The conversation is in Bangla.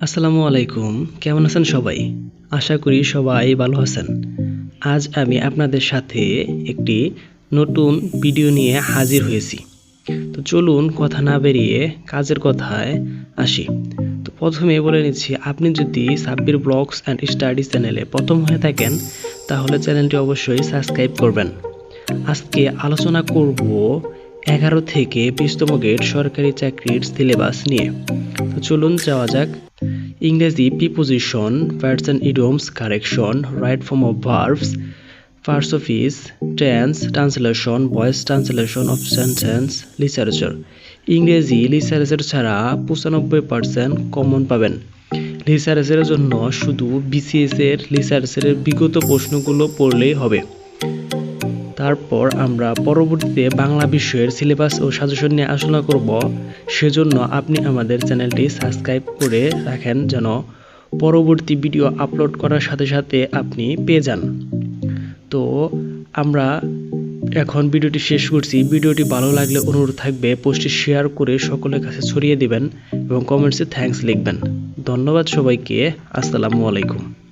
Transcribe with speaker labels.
Speaker 1: আসসালামু আলাইকুম। কেমন আছেন সবাই? আশা করি সবাই ভালো আছেন। আজ আমি আপনাদের সাথে একটি নতুন ভিডিও নিয়ে হাজির হয়েছি। তো চলুন কথা না বেরিয়ে কাজের কথায় আসি। তো প্রথমে বলে নিচ্ছি, আপনি যদি সাব্বির ব্লগস অ্যান্ড স্টাডিজ চ্যানেলে প্রথম হয়ে থাকেন তাহলে চ্যানেলটি অবশ্যই সাবস্ক্রাইব করবেন। আজকে আলোচনা করব 11 থেকে 20তম গ্রেড সরকারি চাকরির সিলেবাস নিয়ে। তো চলুন যাওয়া যাক। ইংরেজি preposition, verbs and idioms, correction, right form of verbs, parts of speech, tense, translation, voice translation of sentence, literature। ইংরেজি লিটারেচার ছাড়া 95% কমন পাবেন। লিটারেচারের জন্য শুধু বিসিএস এর লিটারেচারের বিগত প্রশ্নগুলো পড়লেই হবে। তারপর আমরা পরবর্তীতে বাংলা বিষয়ের সিলেবাস ও সাজেশন নিয়ে আলোচনা করব। সেজন্য আপনি আমাদের চ্যানেলটি সাবস্ক্রাইব করে রাখেন যেন পরবর্তী ভিডিও আপলোড করার সাথে সাথে আপনি পেয়ে যান। তো আমরা এখন ভিডিওটি শেষ করছি। ভিডিওটি ভালো লাগলে অনুরোধ থাকবে পোস্টটি শেয়ার করে সকলের কাছে ছড়িয়ে দিবেন এবং কমেন্টসে থ্যাঙ্কস লিখবেন। ধন্যবাদ সবাইকে। আসসালামু আলাইকুম।